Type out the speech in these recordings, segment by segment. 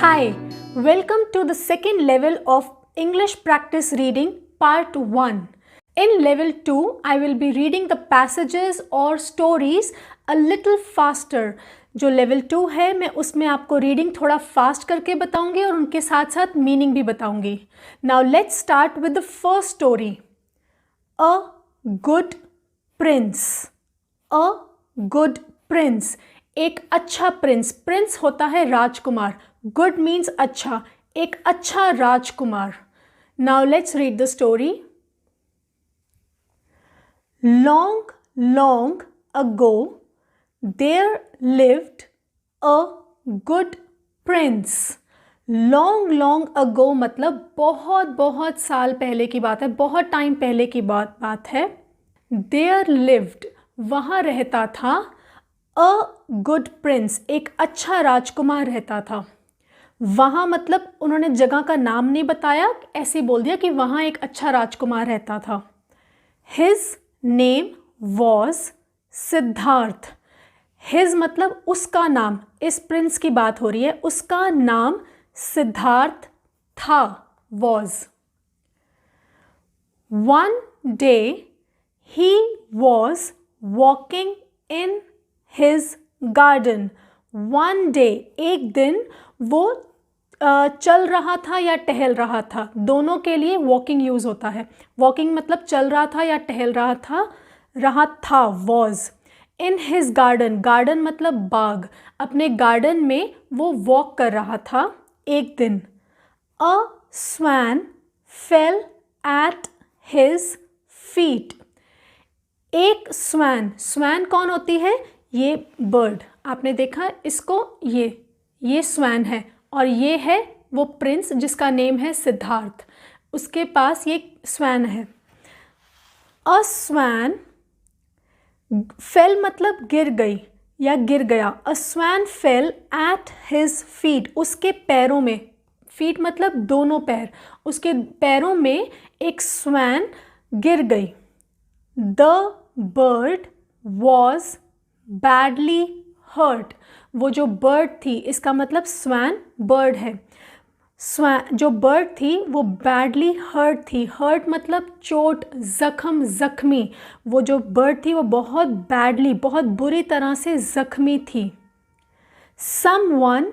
Hi, welcome to the second level of English practice reading part 1. In level 2, I will be reading the passages or stories a little faster. जो level 2 है मैं उसमें आपको reading थोड़ा fast करके बताऊंगी और उनके साथ साथ meaning भी बताऊंगी. Now let's start with the first story. A good prince. A good prince. एक अच्छा प्रिंस. प्रिंस होता है राजकुमार. गुड मीन्स अच्छा. एक अच्छा राजकुमार. Now let's read the story. Long long ago there lived a good prince. Long long ago मतलब बहुत बहुत साल पहले की बात है, बहुत टाइम पहले की बात है. देयर लिव्ड वहाँ रहता था. अ गुड प्रिंस एक अच्छा राजकुमार रहता था. वहाँ मतलब उन्होंने जगह का नाम नहीं बताया, ऐसे बोल दिया कि वहाँ एक अच्छा राजकुमार रहता था. His name was Siddharth. His मतलब उसका नाम, इस प्रिंस की बात हो रही है, उसका नाम सिद्धार्थ था. Was. One day he was walking in his garden. One day एक दिन वो चल रहा था या टहल रहा था. दोनों के लिए वॉकिंग यूज़ होता है. वॉकिंग मतलब चल रहा था या टहल रहा था was. In his garden. Garden मतलब बाग. अपने गार्डन में वो वॉक कर रहा था एक दिन. A swan fell at his feet. एक स्वैन. स्वैन कौन होती है? ये बर्ड. आपने देखा इसको, ये स्वैन है और ये है वो प्रिंस जिसका नेम है सिद्धार्थ. उसके पास ये स्वैन है. अ स्वैन फेल मतलब गिर गई या गिर गया. A swan fell at his feet. उसके पैरों में. फीट मतलब दोनों पैर. उसके पैरों में एक स्वैन गिर गई. The bird was badly hurt. वो जो बर्ड थी, इसका मतलब स्वैन बर्ड है. स्वैन जो बर्ड थी वो बैडली हर्ट थी. हर्ट मतलब चोट, जख्म, जख्मी. वो जो बर्ड थी वो बहुत बैडली, बहुत बुरी तरह से जख्मी थी. Someone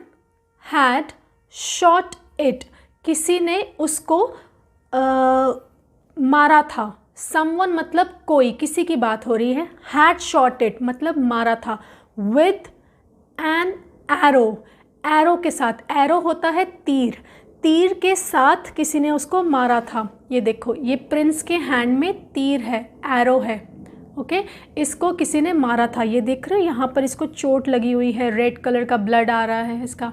had shot it. किसी ने उसको मारा था. समवन मतलब कोई, किसी की बात हो रही है. हैड शॉट इट मतलब मारा था. With an arrow. एरो के साथ. एरो होता है तीर. तीर के साथ किसी ने उसको मारा था. ये देखो, ये प्रिंस के हैंड में तीर है, एरो है. ओके, इसको किसी ने मारा था. ये देख रहे हो यहाँ पर इसको चोट लगी हुई है. रेड कलर का ब्लड आ रहा है इसका.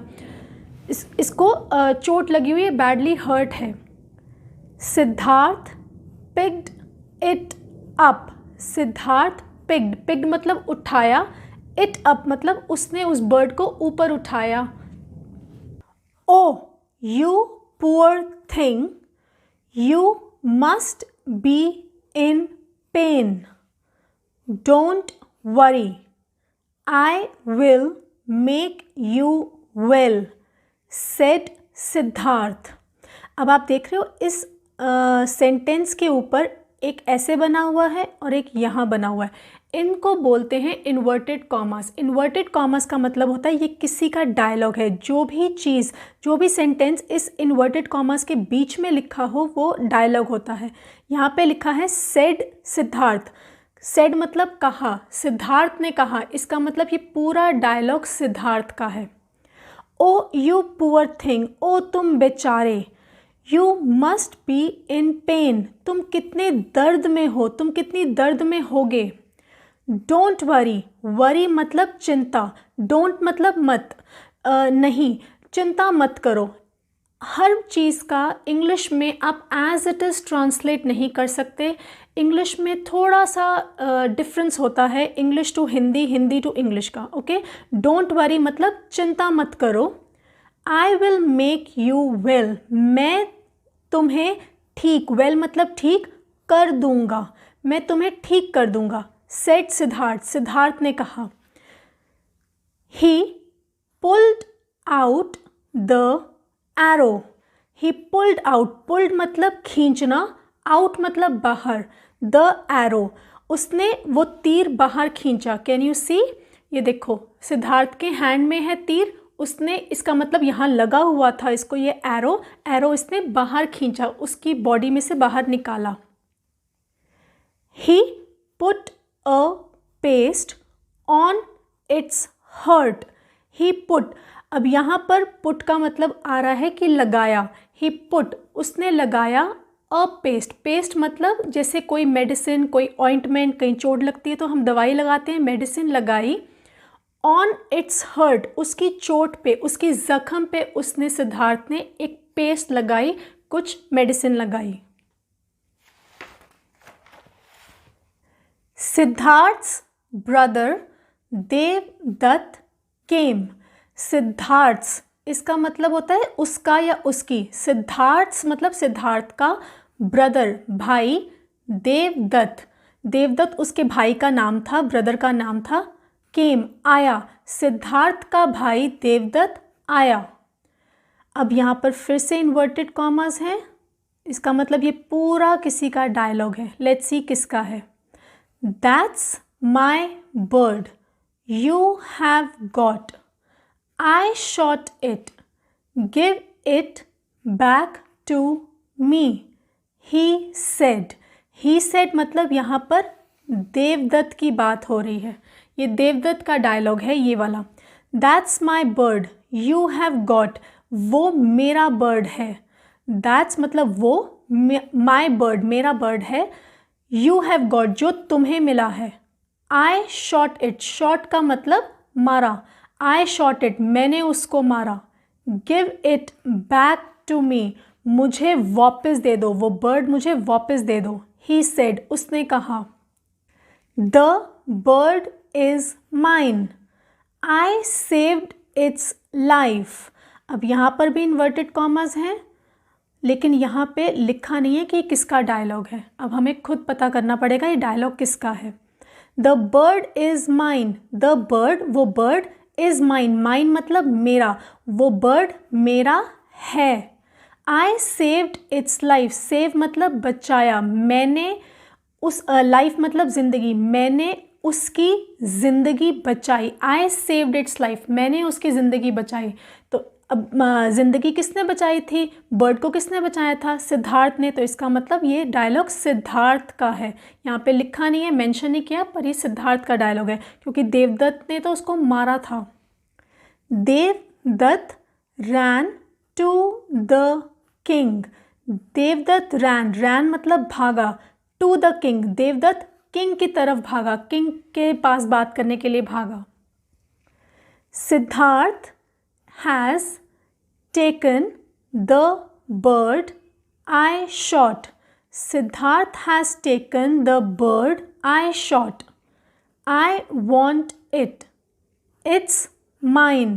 इसको चोट लगी हुई है, बैडली हर्ट है. Siddharth picked it up. Siddharth picked मतलब उठाया. इट अप मतलब उसने उस बर्ड को ऊपर उठाया. Oh you poor thing, you must be in pain. Don't worry, I will make you well, said Siddharth. अब आप देख रहे हो इस सेंटेंस के ऊपर एक ऐसे बना हुआ है और एक यहाँ बना हुआ है. इनको बोलते हैं इन्वर्टेड कॉमास. इन्वर्टेड कॉमास का मतलब होता है ये किसी का डायलॉग है. जो भी चीज़, जो भी सेंटेंस इस इन्वर्टेड कॉमास के बीच में लिखा हो वो डायलॉग होता है. यहाँ पे लिखा है सेड सिद्धार्थ. सेड मतलब कहा, सिद्धार्थ ने कहा. इसका मतलब ये पूरा डायलॉग सिद्धार्थ का है. ओ यू पुअर थिंग, ओ तुम बेचारे. You must be in pen, तुम कितने दर्द में हो, तुम कितनी दर्द में होगे. Don't worry. वरी मतलब चिंता. डोंट मतलब मत, नहीं, चिंता मत करो. हर चीज़ का इंग्लिश में आप एज इट इज़ ट्रांसलेट नहीं कर सकते. इंग्लिश में थोड़ा सा डिफरेंस होता है, English to Hindi, Hindi to English का. ओके, डोंट वरी मतलब चिंता मत करो. I will make you well, मैं तुम्हें ठीक, वेल मतलब ठीक, कर दूंगा, मैं तुम्हें ठीक कर दूंगा. सेड सिद्धार्थ, सिद्धार्थ ने कहा. ही pulled out the arrow. He pulled out, pulled मतलब खींचना, आउट मतलब बाहर, द एरो, उसने वो तीर बाहर खींचा। कैन यू सी, ये देखो सिद्धार्थ के हैंड में है तीर, उसने, इसका मतलब यहाँ लगा हुआ था इसको ये एरो, एरो इसने बाहर खींचा, उसकी बॉडी में से बाहर निकाला। He put a paste on its hurt. He put, अब यहाँ पर पुट का मतलब आ रहा है कि लगाया। ही पुट, उसने लगाया, अ पेस्ट, पेस्ट मतलब जैसे कोई मेडिसिन, कोई ऑइंटमेंट, कहीं चोट लगती है तो हम दवाई लगाते हैं, मेडिसिन लगाई। ऑन इट्स हर्ट, उसकी चोट पे, उसकी जख्म पे उसने, सिद्धार्थ ने एक पेस्ट लगाई, कुछ मेडिसिन लगाई। सिद्धार्थ्स ब्रदर देवदत्त केम। सिद्धार्थ्स, इसका मतलब होता है उसका या उसकी। सिद्धार्थ्स मतलब सिद्धार्थ का, ब्रदर भाई, देवदत्त, देवदत्त उसके भाई का नाम था, ब्रदर का नाम था। केम आया, सिद्धार्थ का भाई देवदत्त आया। अब यहाँ पर फिर से इन्वर्टेड कॉमास हैं, इसका मतलब ये पूरा किसी का डायलॉग है। लेट्स सी किसका है। That's my bird you have got, I shot it, give it back to me, he said. He said मतलब यहाँ पर देवदत्त की बात हो रही है, ये देवदत्त का डायलॉग है ये वाला। That's my bird, you have got, वो मेरा बर्ड है। That's मतलब वो, my bird मेरा बर्ड है, you have got जो तुम्हें मिला है। I shot it, shot का मतलब मारा, I shot it मैंने उसको मारा। Give it back to me, मुझे वापस दे दो, वो बर्ड मुझे वापस दे दो। He said, उसने कहा। The bird is mine, I saved its life। अब यहाँ पर भी इन्वर्टेड कॉमास हैं, लेकिन यहाँ पे लिखा नहीं है कि किसका डायलॉग है। अब हमें खुद पता करना पड़ेगा ये डायलॉग किसका है। The bird is mine, the bird वो बर्ड, इज़ माइन, माइन मतलब मेरा, वो बर्ड मेरा है। I saved it's life, save मतलब बचाया, मैंने उस, लाइफ मतलब ज़िंदगी, मैंने उसकी ज़िंदगी बचाई। आई सेव्ड इट्स लाइफ, मैंने उसकी ज़िंदगी बचाई। तो अब ज़िंदगी किसने बचाई थी, बर्ड को किसने बचाया था, सिद्धार्थ ने। तो इसका मतलब ये डायलॉग सिद्धार्थ का है। यहाँ पे लिखा नहीं है, मेंशन नहीं किया, पर ये सिद्धार्थ का डायलॉग है क्योंकि देवदत्त ने तो उसको मारा था। Devdutt ran to the king, Devdutt ran मतलब भागा, to the king, Devdutt king की तरफ भागा, किंग के पास बात करने के लिए भागा। Siddharth has taken the bird I shot, Siddharth has taken the bird I shot, I want it, it's mine,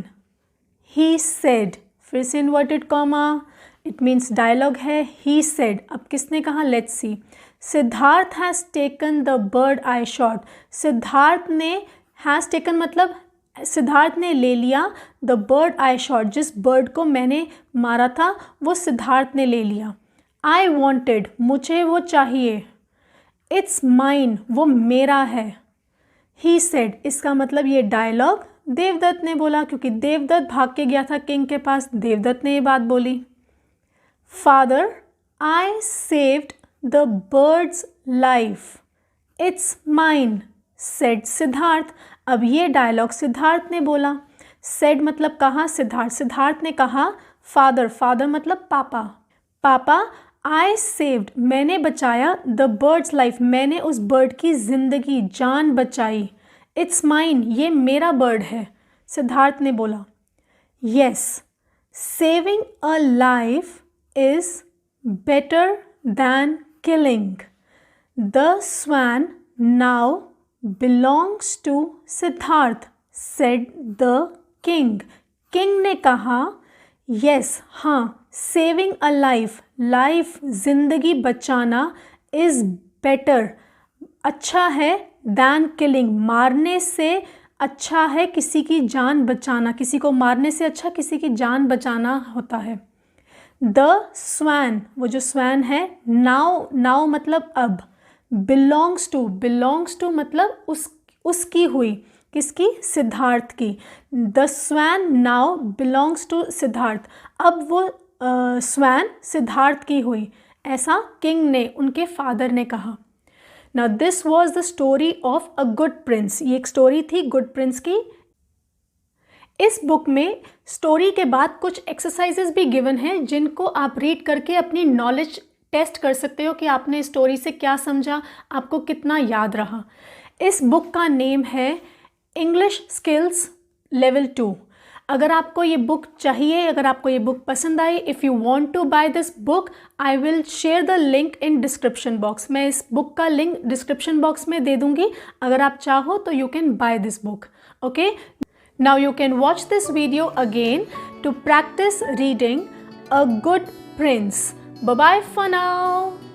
he said। फिर से inverted comma, it means dialogue है। he said, अब किसने कहा, let's see. Siddharth has taken the bird eye shot, Siddharth ने, has taken मतलब सिद्धार्थ ने ले लिया, द बर्ड आई शॉट जिस बर्ड को मैंने मारा था वो सिद्धार्थ ने ले लिया। आई वॉन्टेड मुझे वो चाहिए, इट्स माइन वो मेरा है। ही सेड, इसका मतलब ये डायलॉग देवदत्त ने बोला क्योंकि देवदत्त भाग के गया था किंग के पास, देवदत्त ने ये बात बोली। Father I saved the birds life, it's mine said Siddharth. अब ये डायलॉग सिद्धार्थ ने बोला। सेड मतलब कहा, सिद्धार्थ, सिद्धार्थ ने कहा। फादर, फादर मतलब पापा, पापा आई सेव्ड मैंने बचाया, द बर्ड्स लाइफ मैंने उस बर्ड की ज़िंदगी, जान बचाई। इट्स माइन ये मेरा बर्ड है, सिद्धार्थ ने बोला। Yes saving a life is better than killing, the swan now belongs to Siddharth said the king, king ने कहा। yes हाँ, saving a life, लाइफ जिंदगी बचाना, is better अच्छा है, than killing मारने से अच्छा है किसी की जान बचाना, किसी को मारने से अच्छा किसी की जान बचाना होता है। द स्वैन, वो जो स्वैन है, नाउ, नाउ मतलब अब, बिलोंग्स टू मतलब उसकी हुई, किसकी, सिद्धार्थ की। The swan now belongs to Siddharth, अब वो स्वैन सिद्धार्थ की हुई, ऐसा किंग ने, उनके फादर ने कहा। Now this was the story of a good Prince, ये एक स्टोरी थी गुड प्रिंस की। इस बुक में स्टोरी के बाद कुछ एक्सरसाइजेज भी गिवन हैं जिनको आप रीड करके अपनी नॉलेज टेस्ट कर सकते हो कि आपने स्टोरी से क्या समझा, आपको कितना याद रहा। इस बुक का नेम है इंग्लिश स्किल्स लेवल 2। अगर आपको ये बुक चाहिए, अगर आपको ये बुक पसंद आई, if you want to buy this book, I will share the link in description box. मैं इस बुक का लिंक डिस्क्रिप्शन बॉक्स में दे दूँगी, अगर आप चाहो तो you can buy this book. Okay, now you can watch this video again to practice reading A Good Prince. Bye bye for now.